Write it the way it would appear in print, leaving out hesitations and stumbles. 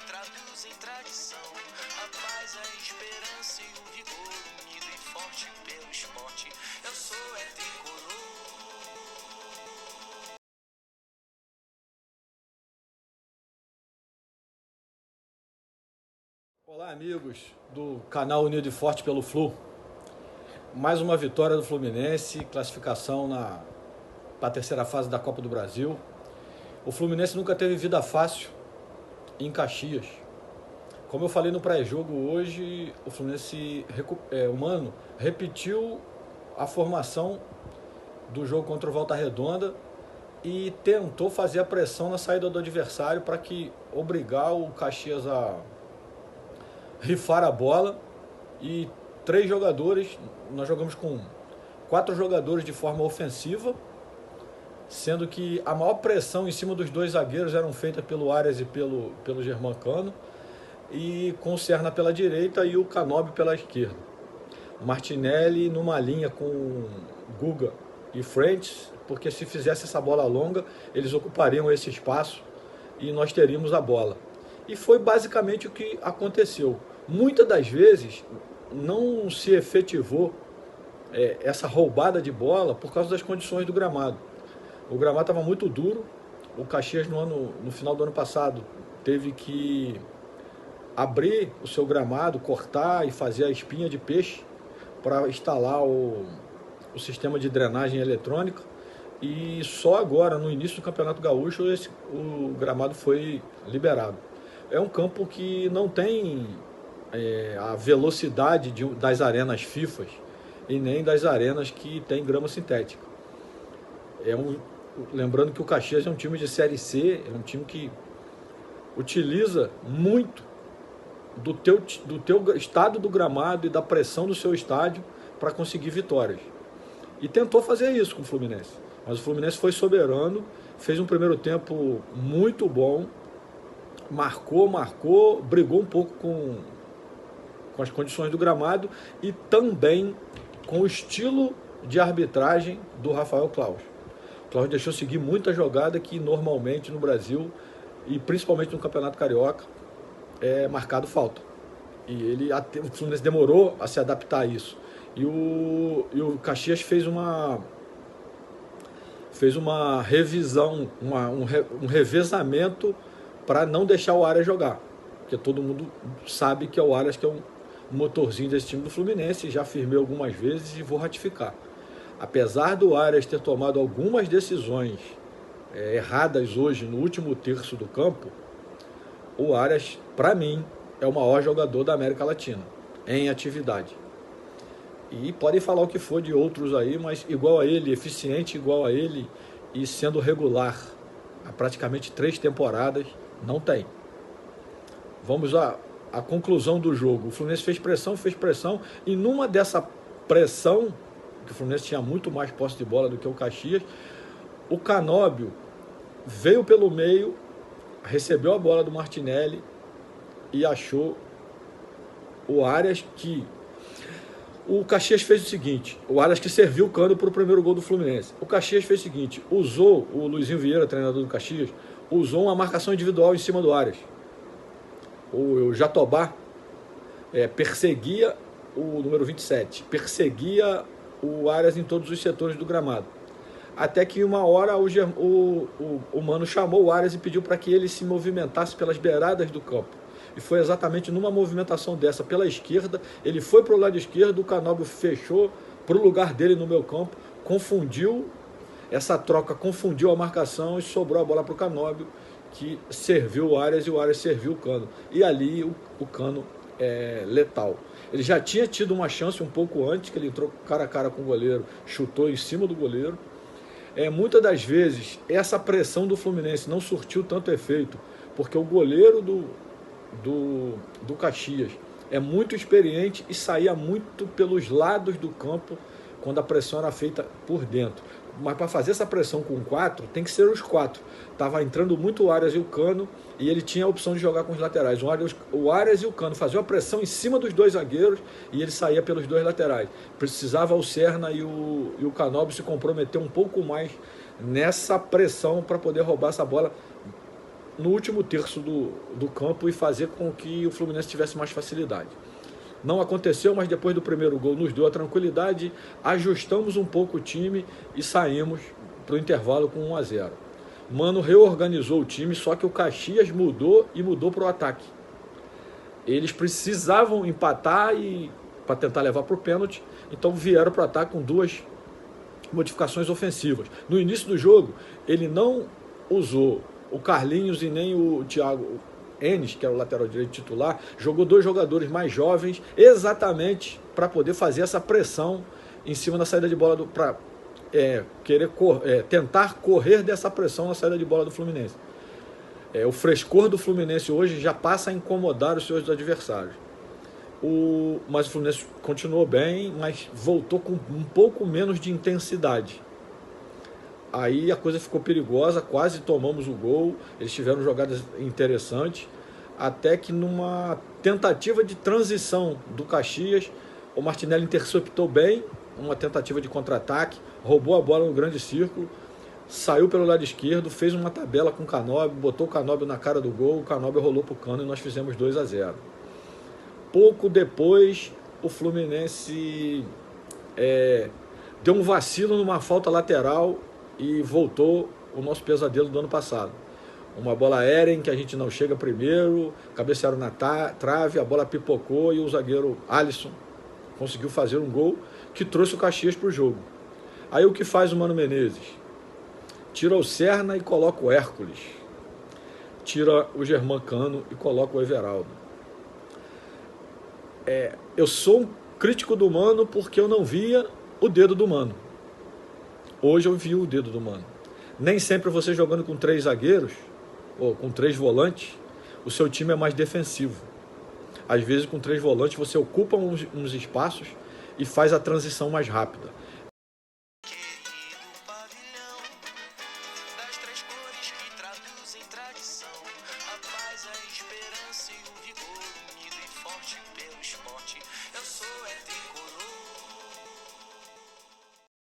traduz em tradição. A paz, a esperança e o vigor, unido e forte pelo esporte. Eu sou tricolor. Olá, amigos do canal Unido e Forte pelo Flu. Mais uma vitória do Fluminense, classificação para a terceira fase da Copa do Brasil. O Fluminense nunca teve vida fácil em Caxias. Como eu falei no pré-jogo hoje, o Fluminense, o Mano, repetiu a formação do jogo contra o Volta Redonda e tentou fazer a pressão na saída do adversário para obrigar o Caxias a rifar a bola. E nós jogamos com 4 jogadores de forma ofensiva, sendo que a maior pressão em cima dos 2 zagueiros eram feitas pelo Arias e pelo Germancano, e com o Serna pela direita e o Canóbio pela esquerda. O Martinelli numa linha com Guga e Frentes, porque se fizesse essa bola longa, eles ocupariam esse espaço e nós teríamos a bola. E foi basicamente o que aconteceu. Muitas das vezes não se efetivou essa roubada de bola por causa das condições do gramado. O gramado estava muito duro. O Caxias no final do ano passado teve que abrir o seu gramado, cortar e fazer a espinha de peixe para instalar o sistema de drenagem eletrônica. E só agora, no início do Campeonato Gaúcho, o gramado foi liberado. É um campo que não tem a velocidade das arenas FIFA e nem das arenas que tem grama sintética. Lembrando que o Caxias é um time de Série C, é um time que utiliza muito do teu estado do gramado e da pressão do seu estádio para conseguir vitórias. E tentou fazer isso com o Fluminense. Mas o Fluminense foi soberano, fez um primeiro tempo muito bom, marcou, brigou um pouco com as condições do gramado e também com o estilo de arbitragem do Rafael Claus. O Claus deixou seguir muita jogada que normalmente no Brasil, e principalmente no Campeonato Carioca, é marcado falta. E o Fluminense demorou a se adaptar a isso. E o Caxias fez uma revisão, um revezamento para não deixar o Arias jogar. Porque todo mundo sabe que é o Arias que é um motorzinho desse time do Fluminense. Já afirmei algumas vezes e vou ratificar. Apesar do Arias ter tomado algumas decisões erradas hoje no último terço do campo, o Arias, para mim, é o maior jogador da América Latina em atividade. E podem falar o que for de outros aí, mas igual a ele, eficiente igual a ele e sendo regular há praticamente 3 temporadas, não tem. Vamos à conclusão do jogo. O Fluminense fez pressão, e numa dessa pressão, que o Fluminense tinha muito mais posse de bola do que o Caxias, o Canóbio veio pelo meio, recebeu a bola do Martinelli e achou o Arias que... O Caxias fez o seguinte, o Arias que serviu o Cano para o primeiro gol do Fluminense. O Caxias fez o seguinte, o Luizinho Vieira, treinador do Caxias, usou uma marcação individual em cima do Arias. O Jatobá perseguia o número 27, perseguia o Arias em todos os setores do gramado. Até que uma hora o Mano chamou o Arias e pediu para que ele se movimentasse pelas beiradas do campo. E foi exatamente numa movimentação dessa pela esquerda, ele foi para o lado esquerdo, o Canóbio fechou para o lugar dele no meu campo, essa troca confundiu a marcação e sobrou a bola para o Canóbio, que serviu o Arias e o Arias serviu o Cano. E ali o Cano é letal. Ele já tinha tido uma chance um pouco antes, que ele entrou cara a cara com o goleiro, chutou em cima do goleiro. Muitas das vezes, essa pressão do Fluminense não surtiu tanto efeito, porque o goleiro do Caxias é muito experiente e saía muito pelos lados do campo quando a pressão era feita por dentro. Mas para fazer essa pressão com 4, tem que ser os 4. Estava entrando muito o Arias e o Cano, e ele tinha a opção de jogar com os laterais. O Arias e o Cano faziam a pressão em cima dos 2 zagueiros e ele saía pelos 2 laterais. Precisava o Serna e o Canóbio se comprometer um pouco mais nessa pressão para poder roubar essa bola no último terço do campo e fazer com que o Fluminense tivesse mais facilidade. Não aconteceu, mas depois do primeiro gol nos deu a tranquilidade, ajustamos um pouco o time e saímos para o intervalo com 1-0. Mano reorganizou o time, só que o Caxias mudou para o ataque. Eles precisavam empatar para tentar levar para o pênalti, então vieram para o ataque com 2 modificações ofensivas. No início do jogo, ele não usou o Carlinhos e nem o Thiago Enes, que era o lateral direito titular, jogou 2 jogadores mais jovens, exatamente para poder fazer essa pressão em cima da saída de bola, para tentar correr dessa pressão na saída de bola do Fluminense. O frescor do Fluminense hoje já passa a incomodar os seus adversários. Mas o Fluminense continuou bem, mas voltou com um pouco menos de intensidade. Aí a coisa ficou perigosa, quase tomamos o gol, eles tiveram jogadas interessantes, até que numa tentativa de transição do Caxias, o Martinelli interceptou bem, uma tentativa de contra-ataque, roubou a bola no grande círculo, saiu pelo lado esquerdo, fez uma tabela com o Canóbio, botou o Canóbio na cara do gol, o Canóbio rolou pro cano e nós fizemos 2-0. Pouco depois, o Fluminense deu um vacilo numa falta lateral e voltou o nosso pesadelo do ano passado. Uma bola aérea em que a gente não chega primeiro, cabecearam na trave, a bola pipocou e o zagueiro Alisson conseguiu fazer um gol que trouxe o Caxias para o jogo. Aí o que faz o Mano Menezes? Tira o Serna e coloca o Hércules. Tira o Germancano e coloca o Everaldo. Eu sou um crítico do Mano porque eu não via o dedo do Mano. Hoje eu vi o dedo do Mano. Nem sempre você jogando com 3 zagueiros ou com 3 volantes, o seu time é mais defensivo. Às vezes com 3 volantes você ocupa uns espaços e faz a transição mais rápida. Querido pavilhão das 3 cores que traduzem tradição, a paz, a esperança e o vigor, unido e forte pelo esporte.